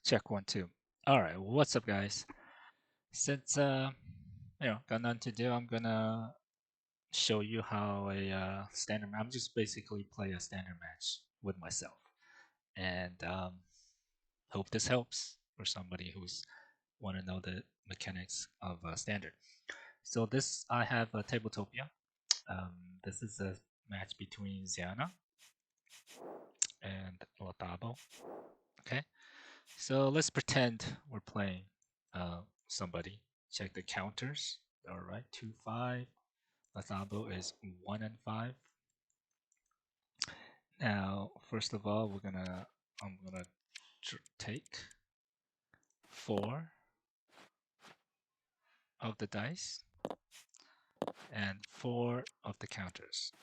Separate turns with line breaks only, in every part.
Check one, two. All right, what's up, guys? Since got nothing to do, I'm gonna show you how a standard. I'm just basically play a standard match with myself, and hope this helps for somebody who's want to know the mechanics of standard. So this I have a Tabletopia. Um, this is a match between Ziana and Latabo. Okay, so let's pretend we're playing somebody. Check the counters. All right, 2-5. Latabo is 1 and 5. Now, first of all, I'm gonna take 4 of the dice and 4 of the counters.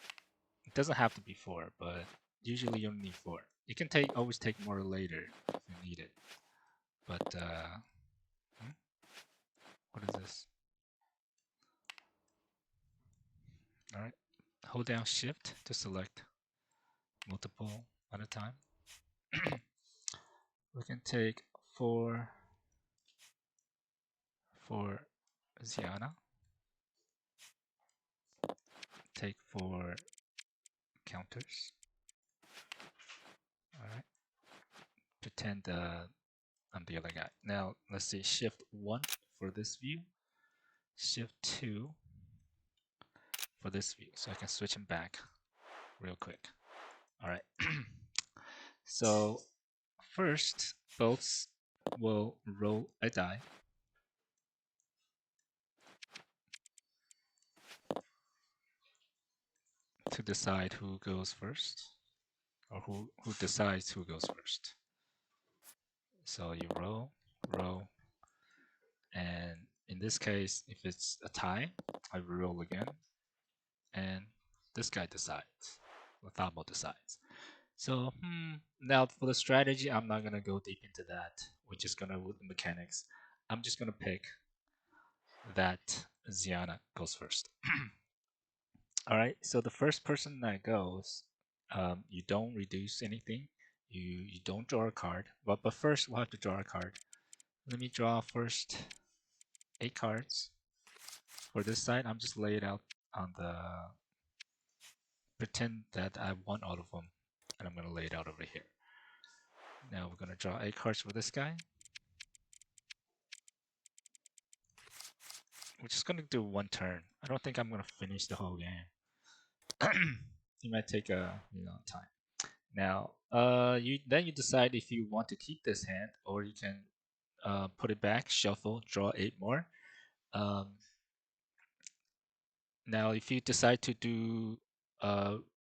It doesn't have to be 4, but usually you only need 4. You can always take more later if you need it. But what is this? All right, hold down Shift to select multiple at a time. We can take 4 for Ziana, take 4 counters. All right, pretend I'm the other guy. Now let's see, Shift 1 for this view, Shift 2 for this view, so I can switch them back real quick. All right. So first, both will roll a die. To decide who goes first, or who decides who goes first. So you roll, and in this case, if it's a tie, I roll again, and this guy decides. Lathamo decides. So now for the strategy, I'm not gonna go deep into that. We're just gonna with the mechanics. I'm just gonna pick that Ziana goes first. All right. So the first person that goes, you don't reduce anything. You don't draw a card. But first we'll have to draw a card. Let me draw first 8 cards. For this side, I'm just lay it out on the pretend that I want all of them, and I'm gonna lay it out over here. Now we're gonna draw 8 cards for this guy. We're just gonna do one turn. I don't think I'm gonna finish the whole game. You might take a time. Now, you decide if you want to keep this hand or you can put it back, shuffle, draw 8 more. Um, Now, if you decide to do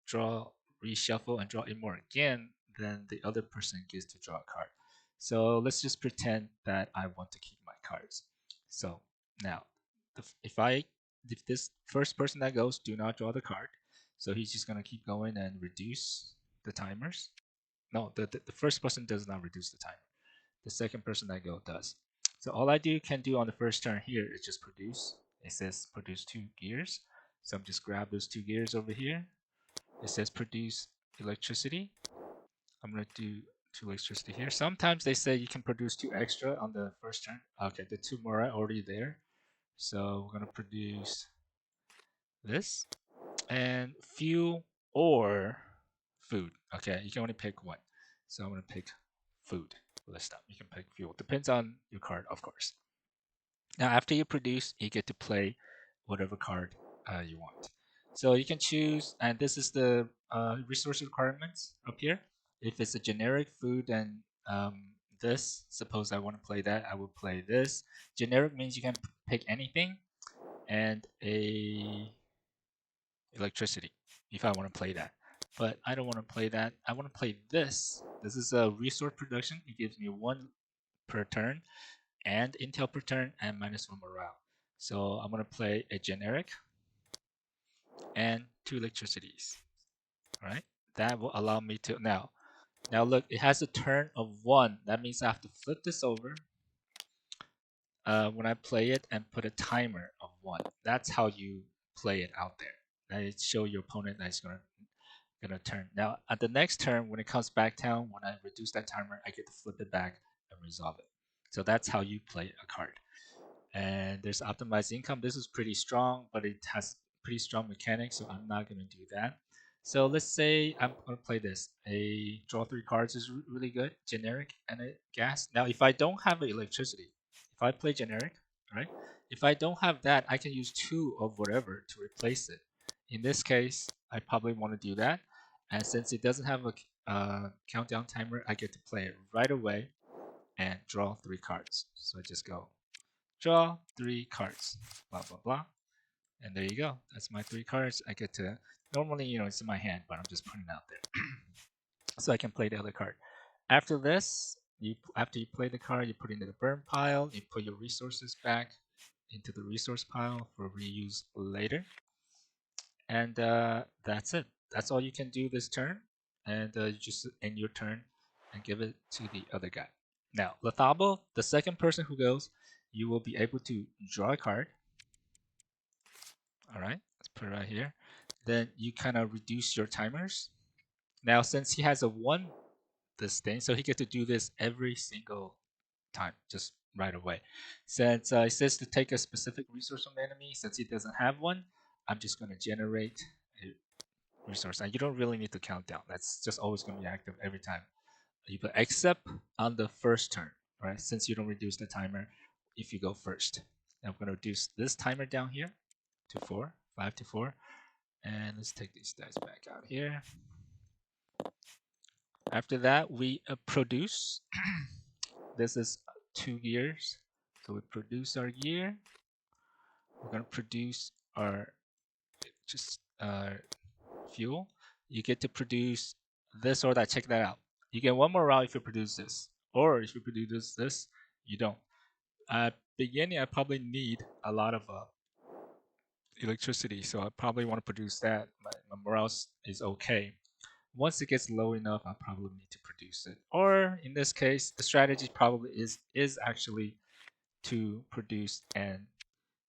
draw, reshuffle, and draw 8 more again, then the other person gets to draw a card. So let's just pretend that I want to keep my cards. So now, if this first person that goes do not draw the card, so he's just gonna keep going and reduce the timers. No, the first person does not reduce the timer. The second person that go does. So all I can do on the first turn here is just produce. It says produce 2 gears. So I'm just grab those 2 gears over here. It says produce electricity. I'm gonna do 2 electricity here. Sometimes they say you can produce 2 extra on the first turn. Okay, the 2 more are already there. So we're gonna produce this and fuel or food. Okay, you can only pick one. So I'm gonna pick food for this stuff. You can pick fuel. Depends on your card, of course. Now, after you produce, you get to play whatever card you want. So you can choose, and this is the resource requirements up here. If it's a generic food and this, suppose I want to play that, I will play this. Generic means you can pick anything and a electricity if I want to play that. But I don't want to play that. I want to play this. This is a resource production. It gives me 1 per turn and intel per turn and -1 morale. So I'm gonna play a generic and 2 electricities. All right, that will allow me to now. Now look, it has a turn of 1. That means I have to flip this over when I play it and put a timer of 1. That's how you play it out there. That show your opponent that it's gonna turn. Now at the next turn, when it comes back down, when I reduce that timer, I get to flip it back and resolve it. So that's how you play a card. And there's optimized income. This is pretty strong, but it has pretty strong mechanics, so I'm not going to do that. So let's say I'm going to play this. A draw three cards is really good, generic and a gas. Now, if I don't have electricity, if I play generic, right? If I don't have that, I can use two of whatever to replace it. In this case, I probably want to do that. And since it doesn't have a countdown timer, I get to play it right away and draw three cards. So I just go draw three cards, blah, blah, blah. And there you go. That's my three cards. I get to, normally, it's in my hand, but I'm just putting it out there. So I can play the other card. After this, after you play the card, you put it into the burn pile, you put your resources back into the resource pile for reuse later. And that's it. That's all you can do this turn. And you just end your turn and give it to the other guy. Now, Lethabo, the second person who goes, you will be able to draw a card. All right, let's put it right here. Then you kind of reduce your timers. Now, since he has a one this thing, so he gets to do this every single time, just right away. Since it says to take a specific resource from the enemy, since he doesn't have one, I'm just going to generate a resource. And you don't really need to count down. That's just always going to be active every time you play, except on the first turn, right? Since you don't reduce the timer if you go first. Now I'm going to reduce this timer down here to 4, 5 to 4. And let's take these dice back out here. After that, we produce. This is 2 gears. So we produce our gear. We're going to produce our fuel. You get to produce this or that. Check that out. You get one more round if you produce this. Or if you produce this, you don't. At beginning, I probably need a lot of electricity, so I probably want to produce that. My morale is okay. Once it gets low enough, I probably need to produce it. Or in this case, the strategy probably is actually to produce, and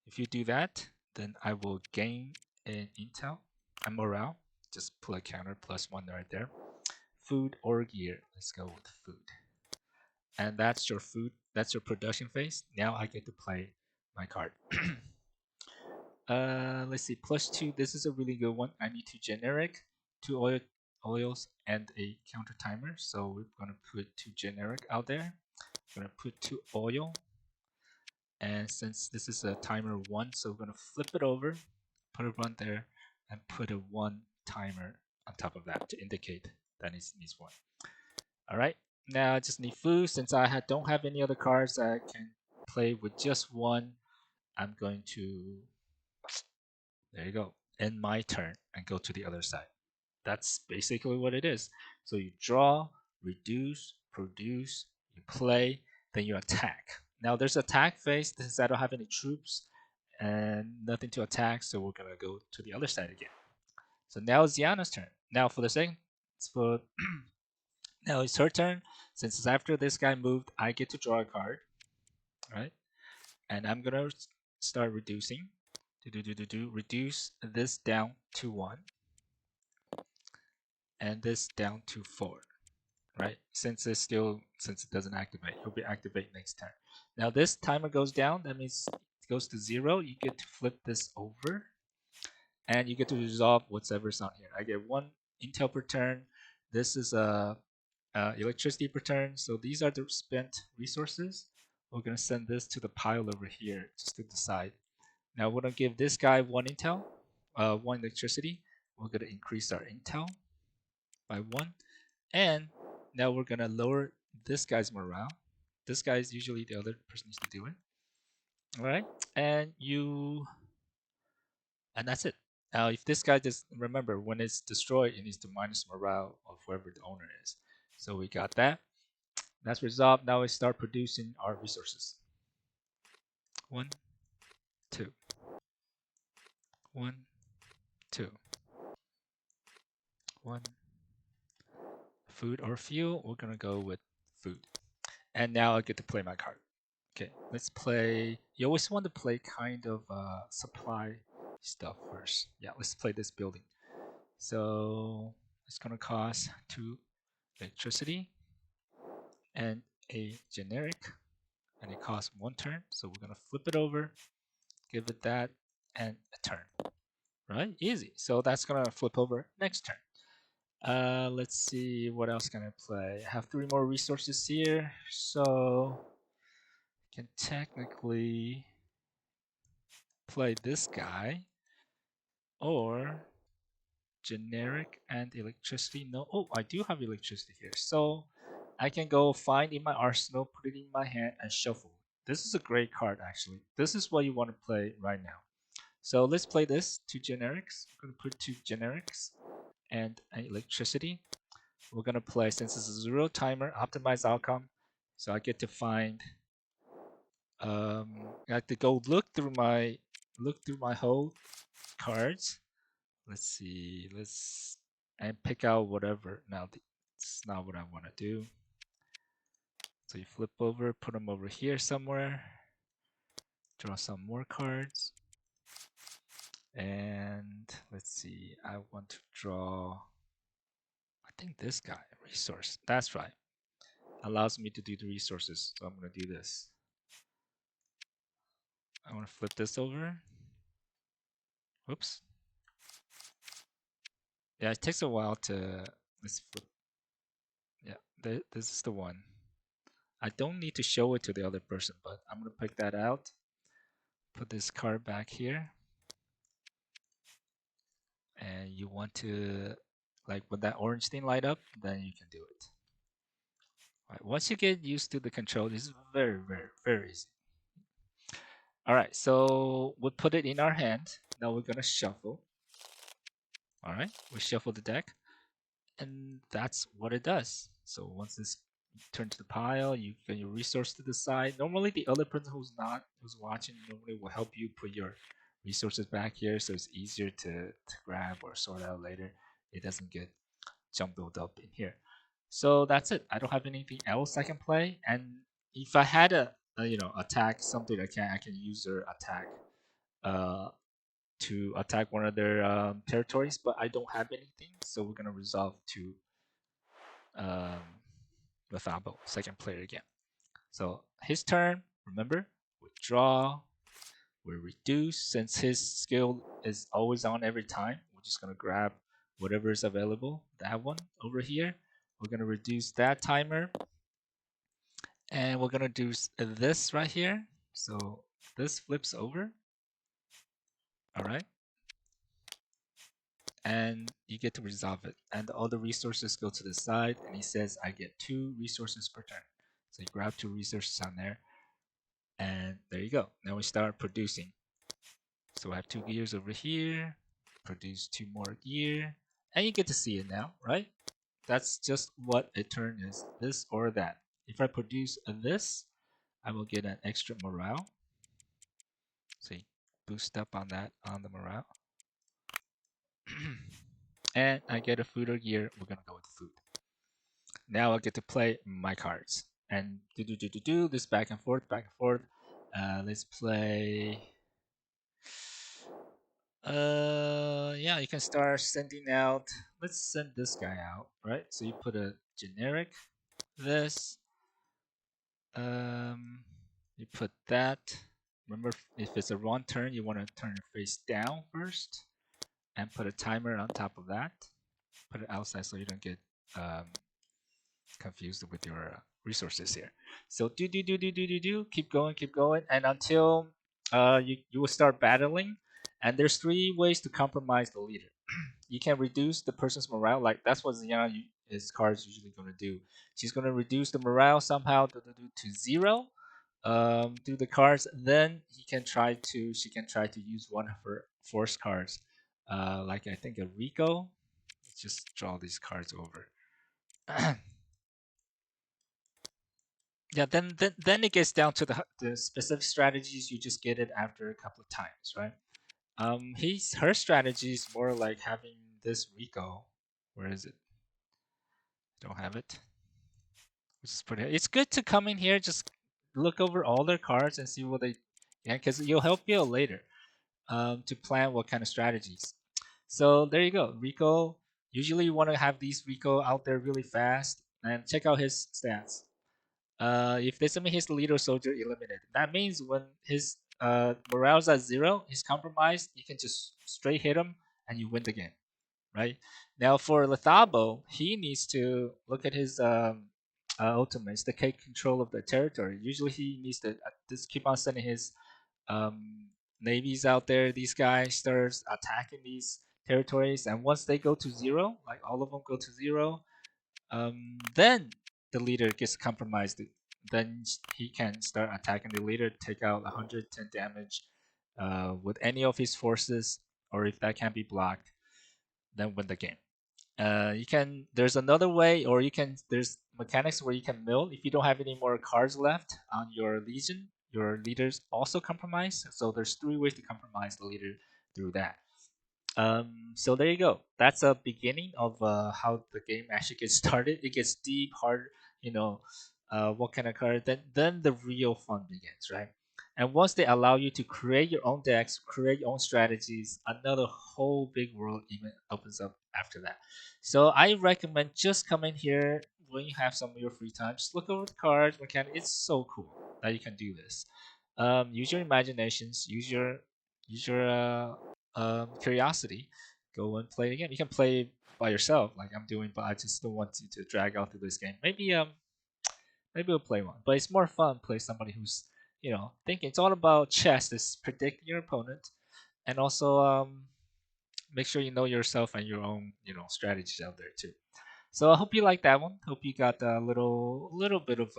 if you do that, then I will gain an intel and morale. Just pull a counter +1 right there. Food or gear. Let's go with food. And that's your food. That's your production phase. Now I get to play my card. Let's see, +2. This is a really good one. I need 2 generic, 2 oils, and a counter timer. So we're gonna put 2 generic out there. We're gonna put 2 oil, and since this is a timer 1, so we're gonna flip it over, put a 1 there, and put a 1 timer on top of that to indicate that it needs 1. All right. Now I just need food. Since I don't have any other cards I can play with just 1, I'm going to, there you go, end my turn and go to the other side. That's basically what it is. So you draw, reduce, produce, you play, then you attack. Now there's attack phase. Since I don't have any troops and nothing to attack, so we're gonna go to the other side again. So now it's Yana's turn. Now for the second, for now it's her turn. Since it's after this guy moved, I get to draw a card, right? And I'm gonna start reducing. Reduce this down to 1 and this down to 4, right? Since it doesn't activate, it'll be activate next turn. Now this timer goes down, that means it goes to 0. You get to flip this over and you get to resolve whatever's on here. I get 1 intel per turn. This is a electricity per turn, so these are the spent resources. We're gonna send this to the pile over here just to decide. Now we're gonna give this guy 1 intel, 1 electricity. We're gonna increase our intel by 1, and now we're gonna lower this guy's morale. This guy is usually the other person needs to do it. All right, and that's it. Now, if this guy just remember when it's destroyed, it needs to minus morale of whoever the owner is. So we got that. That's resolved. Now we start producing our resources. 1, 2, 1, 2, 1. Food or fuel? We're gonna go with food. And now I get to play my card. Okay, let's play. You always want to play kind of supply stuff first. Yeah, let's play this building. So it's gonna cost 2 electricity and a generic, and it costs 1 turn. So we're gonna flip it over, give it that, and a turn. Right? Easy. So that's gonna flip over next turn. Let's see what else can I play. I have 3 more resources here, so I can technically play this guy or generic and electricity. No, oh, I do have electricity here, so I can go find in my arsenal, put it in my hand, and shuffle. This is a great card, actually. This is what you want to play right now. So let's play this, 2 generics. I'm gonna put 2 generics and an electricity. We're gonna play, since it's a 0 timer, optimize outcome. So I get to find, I have to go look through my whole cards. Let's see, and pick out whatever. Now, it's not what I want to do. So you flip over, put them over here somewhere, draw some more cards. And let's see, I want to draw, I think this guy, resource. That's right. Allows me to do the resources. So I'm going to do this. I want to flip this over. Whoops. Yeah, it takes a while to, let's flip. Yeah, this is the one. I don't need to show it to the other person, but I'm going to pick that out. Put this card back here. And you want to, like, when that orange thing light up, then you can do it. All right, once you get used to the control, this is very, very, very easy. All right, so we put it in our hand. Now we're gonna shuffle. All right, we shuffle the deck, and that's what it does. So once this turns to the pile, you get your resource to the side. Normally, the other person who's watching, normally will help you put your resources back here, so it's easier to grab or sort out later. It doesn't get jumbled up in here. So that's it. I don't have anything else I can play. And if I had a attack something, I can use their attack uh, to attack one of their territories, but I don't have anything, so we're gonna resolve to um, Lethabo, second player again. So his turn. Remember, withdraw. We reduce. Since his skill is always on every time, we're just gonna grab whatever is available. That one over here. We're gonna reduce that timer, and we're gonna do this right here. So this flips over. All right. And you get to resolve it. And all the resources go to the side, and he says I get 2 resources per turn. So you grab 2 resources on there, and there you go. Now we start producing. So I have 2 gears over here, produce 2 more gear, and you get to see it now, right? That's just what a turn is, this or that. If I produce this, I will get an extra morale. So you boost up on that, on the morale. And I get a food or gear. We're gonna go with food. Now I get to play my cards and do this back and forth, back and forth. Let's play. Yeah, you can start sending out. Let's send this guy out, right? So you put a generic, this. You put that. Remember, if it's a wrong turn, you want to turn it face down first, and put a timer on top of that. Put it outside so you don't get confused with your resources here. So keep going, and until you will start battling. And there's 3 ways to compromise the leader. You can reduce the person's morale, like that's what Ziana his card is usually going to do. She's going to reduce the morale somehow to 0 through the cards. Then she can try to use one of her force cards, like I think a Rico. Let's just draw these cards over. Yeah, then it gets down to the specific strategies. You just get it after a couple of times, right? Her strategy is more like having this Rico. Where is it? Don't have it. Just put it. It's good to come in here, just look over all their cards and see what they, yeah, because you'll help you later to plan what kind of strategies. So there you go, Rico. Usually you want to have these Rico out there really fast, and check out his stats. If this means he's the leader soldier, eliminated. That means when his morale's at zero, he's compromised. You can just straight hit him and you win the game, right? Now for Lethabo, he needs to look at his ultimates to take control of the territory. Usually he needs to just keep on sending his navies out there. These guys starts attacking these territories, and once they go to zero, like all of them go to zero, then the leader gets compromised. Then he can start attacking the leader, take out 110 damage with any of his forces, or if that can be blocked, then win the game. You can. There's another way, or you can. There's mechanics where you can mill. If you don't have any more cards left on your legion, your leaders also compromise. So there's three ways to compromise the leader through that. So there you go. That's a beginning of how the game actually gets started. It gets deep, hard, you know, what kind of card. Then the real fun begins, right? And once they allow you to create your own decks, create your own strategies, another whole big world even opens up after that. So I recommend just come in here when you have some of your free time. Just look over the cards, mechanic. It's so cool that you can do this. Use your imaginations. Use your curiosity, go and play again. You can play by yourself, like I'm doing, but I just don't want you to drag out through this game. Maybe we'll play one, but it's more fun play somebody who's thinking. It's all about chess. It's predicting your opponent, and also make sure you know yourself and your own strategies out there too. So I hope you like that one. Hope you got a little bit of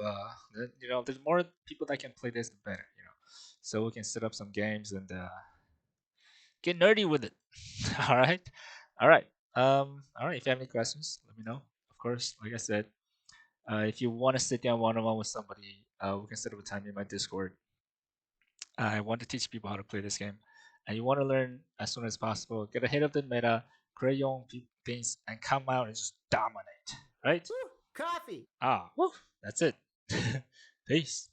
there's more people that can play this, the better. So we can set up some games and get nerdy with it. All right, all right, all right. If you have any questions, let me know. Of course, like I said, if you want to sit down one on one with somebody, we can set up a time in my Discord. I want to teach people how to play this game, and you want to learn as soon as possible. Get ahead of the meta, create your own things, and come out and just dominate. Right?
Woo, coffee.
Woo, that's it. Peace.